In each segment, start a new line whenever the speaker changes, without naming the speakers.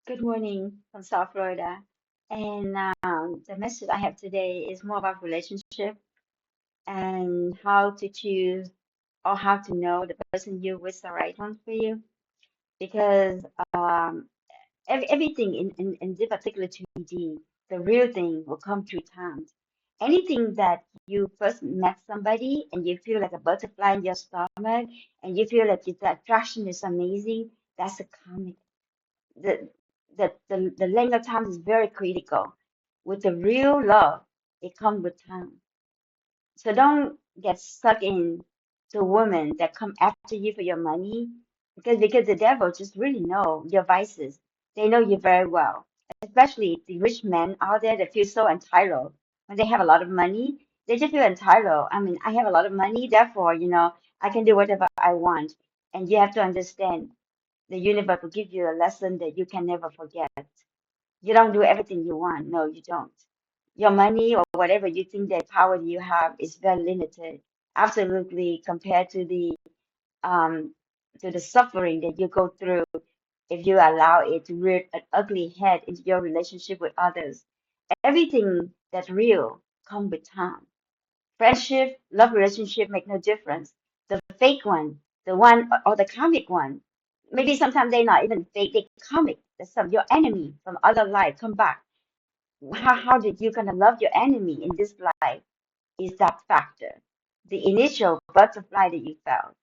Good morning from South Florida. And the message I have today is more about relationship and how to choose or how to know the person you're with the right one for you. Because um, everything in this particular 2D, the real thing will come through time. Anything that you first met somebody and you feel like a butterfly in your stomach and you feel like the attraction is amazing, that's a comic the the length of time is very critical. With the real love, it comes with time. So don't get stuck in the women that come after you for your money, because the devil just really know your vices. They know you very well, especially the rich men out there that feel so entitled when they have a lot of money. They just feel entitled. I mean, I have a lot of money, therefore, I can do whatever I want. And you have to understand the universe will give you a lesson that you can never forget. You don't do everything you want. No, you don't. Your money or whatever you think that power you have is very limited. Absolutely, compared um to the suffering that you go through if you allow it to rear an ugly head into your relationship with others. Everything that's real comes with time. Friendship, love relationship make no difference. The fake one, the one or the comic one, maybe sometimes they're not even fake, they comic. That's some your enemy from other life come back. How did you gonna love your enemy in this life is that factor. The initial butterfly that you felt.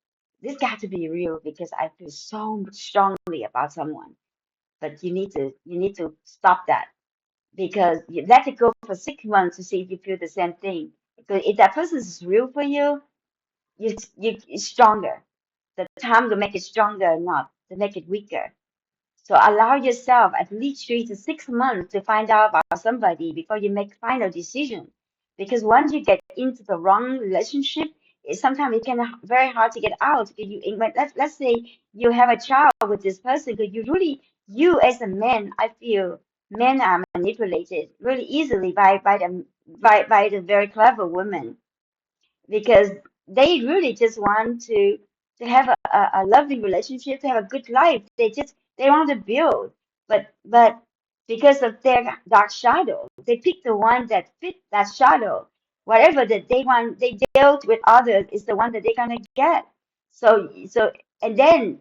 This got to be real because I feel so strongly about someone. But you need to stop that because you let it go for 6 months to see if you feel the same thing. Because if that person is real for you, it's stronger. The time to make it stronger, not to make it weaker. So allow yourself at least 3 to 6 months to find out about somebody before you make final decision. Because once you get into the wrong relationship, sometimes it can very hard to get out. Because let's say you have a child with this person, because you as a man, I feel men are manipulated really easily by the very clever women because they really just want to have a lovely relationship, to have a good life. They want to build, but because of their dark shadow, they pick the one that fit that shadow. Whatever that they want, they dealt with others is the one that they're gonna get. So and then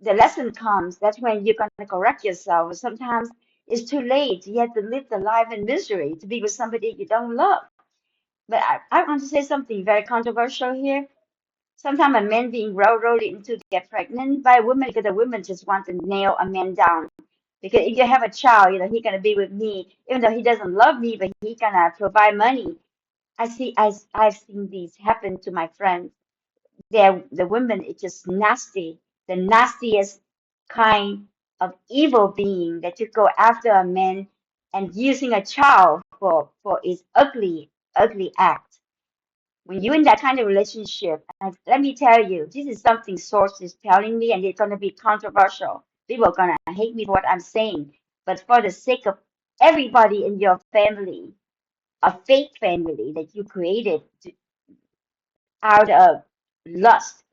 the lesson comes. That's when you're gonna correct yourself. Sometimes it's too late. You have to live the life in misery to be with somebody you don't love. But I want to say something very controversial here. Sometimes a man being railroaded into get pregnant by a woman because the woman just wants to nail a man down. Because if you have a child, he gonna be with me, even though he doesn't love me, but he gonna provide money. I've seen these happen to my friends. The women is just nasty, the nastiest kind of evil being that you go after a man and using a child for its ugly act. When you're in that kind of relationship, and let me tell you, this is something source is telling me, and it's going to be controversial. People are going to hate me for what I'm saying. But for the sake of everybody in your family, a fake family that you created out of lust,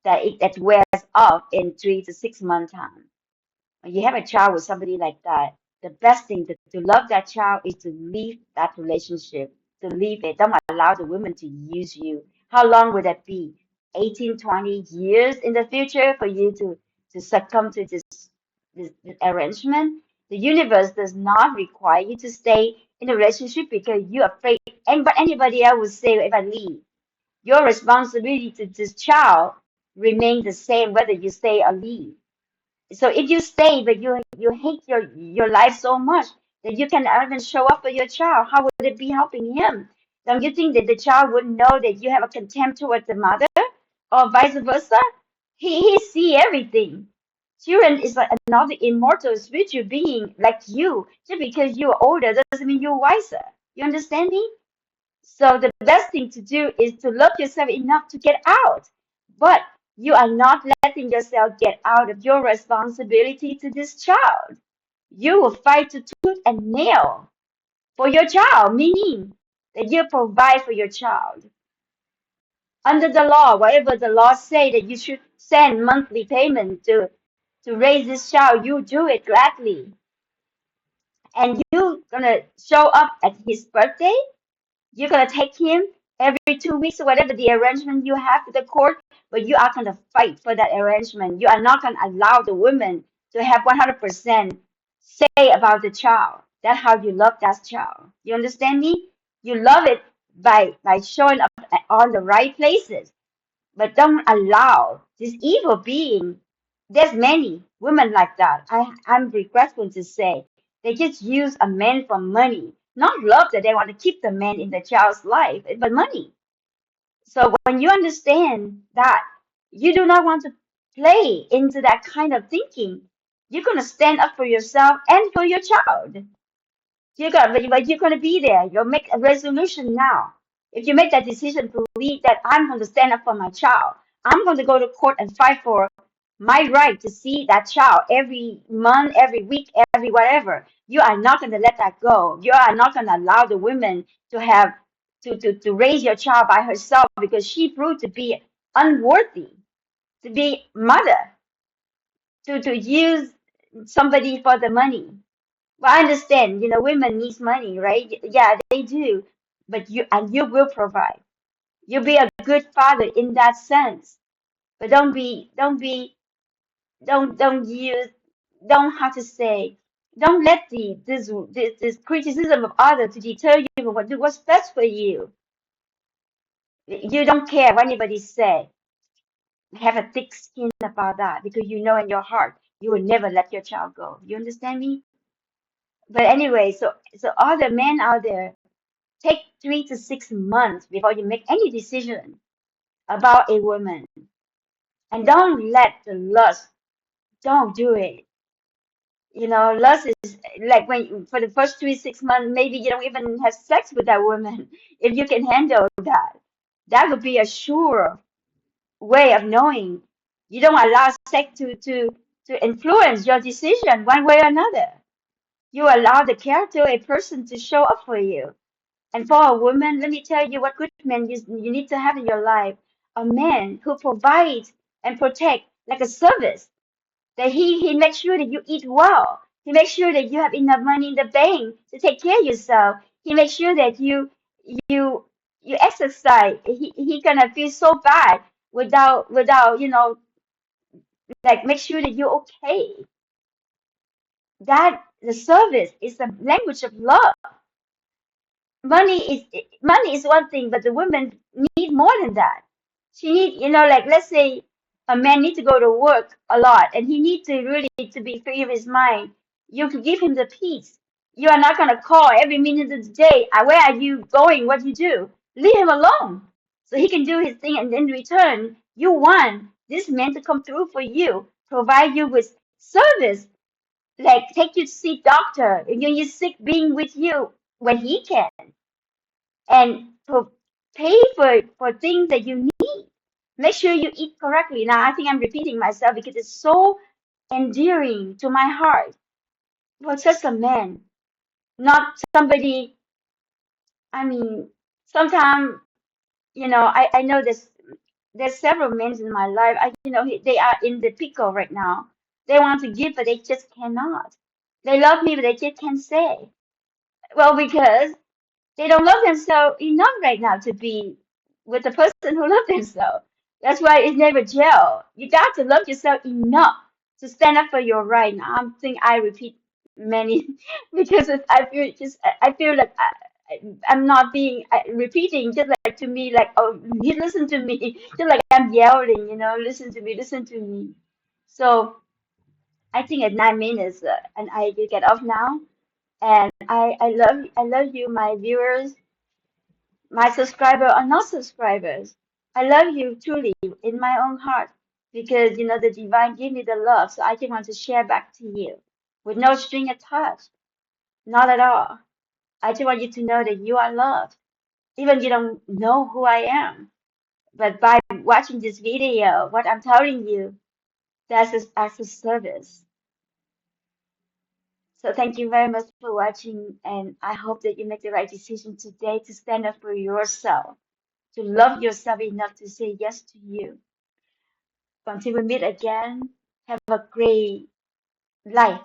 that wears off in 3 to 6 month time. When you have a child with somebody like that, the best thing to love that child is to leave that relationship, to leave it. Don't allow the women to use you. How long would that be? 18, 20 years in the future for you to succumb to this arrangement? The universe does not require you to stay in a relationship because you're afraid. And but anybody else would say if I leave, your responsibility to this child remain the same whether you stay or leave. So if you stay, but you hate your life so much that you can not even show up for your child, how would it be helping him? Don't you think that the child would know that you have a contempt towards the mother, or vice versa? He see everything. Children is like another immortal spiritual being like you. Just because you're older doesn't mean you're wiser. You understand me? So the best thing to do is to love yourself enough to get out. But you are not letting yourself get out of your responsibility to this child. You will fight to tooth and nail for your child, meaning that you provide for your child. Under the law, whatever the law say that you should send monthly payment to to raise this child, you do it gladly. And you gonna show up at his birthday. You're gonna take him every 2 weeks or whatever the arrangement you have with the court, but you are gonna fight for that arrangement. You are not gonna allow the woman to have 100% say about the child. That's how you love that child. You understand me? You love it by showing up at all the right places, but don't allow this evil being. There's many women like that. I'm regretful to say they just use a man for money, not love that they want to keep the man in the child's life, but money. So when you understand that you do not want to play into that kind of thinking, you're gonna stand up for yourself and for your child. But you're gonna be there. You'll make a resolution now. If you make that decision to leave, that I'm going to stand up for my child, I'm going to go to court and fight for my right to see that child every month, every week, every whatever. You are not going to let that go. You are not going to allow the woman to have to raise your child by herself because she proved to be unworthy to be mother, to use somebody for the money. Well, I understand, women needs money, right? Yeah, they do. But you will provide. You'll be a good father in that sense. But don't use, don't have to say, don't let this criticism of others to deter you from what's best for you. You don't care what anybody say. Have a thick skin about that because you know in your heart you will never let your child go. You understand me? But anyway, so all the men out there, take 3 to 6 months before you make any decision about a woman. And don't let the lust, don't do it. Lust is like when for the first 3 6 months, maybe you don't even have sex with that woman. If you can handle that, that would be a sure way of knowing you don't allow sex to influence your decision one way or another. You allow the character of a person to show up for you. And for a woman, let me tell you what good man you need to have in your life. A man who provides and protect like a service. That he makes sure that you eat well. He makes sure that you have enough money in the bank to take care of yourself. He makes sure that you you exercise. He gonna feel so bad without like make sure that you're okay. That the service is the language of love. Money is one thing, but the women need more than that. She need, like let's say a man need to go to work a lot and he needs to really to be free of his mind. You could give him the peace. You are not gonna call every minute of the day. Where are you going? What you do? Leave him alone so he can do his thing. And in return, you want this man to come through for you, provide you with service, like take you to see doctor, and when you're sick, being with you when he can and pay for things that you need. Make sure you eat correctly. Now, I think I'm repeating myself because it's so endearing to my heart for such a man, not somebody. I mean, sometimes I know there's several men in my life. They are in the pickle right now. They want to give, but they just cannot. They love me, but they just can't say. Well, because they don't love themselves enough right now to be with the person who loves themselves. That's why it's never gel. You got to love yourself enough to stand up for your right. Now, I think I repeat many because I feel like I'm not being repeating just like to me like, oh, you listen to me, just like I'm yelling, listen to me. So I think at 9 minutes, and I will get off now. And I love you, my viewers, my subscriber or not subscribers. I love you truly in my own heart because the divine gave me the love, so I just want to share back to you with no string attached, not at all. I just want you to know that you are loved, even you don't know who I am. But by watching this video, what I'm telling you, that's as a service. So thank you very much for watching, and I hope that you make the right decision today to stand up for yourself, to love yourself enough to say yes to you. Until we meet again, have a great life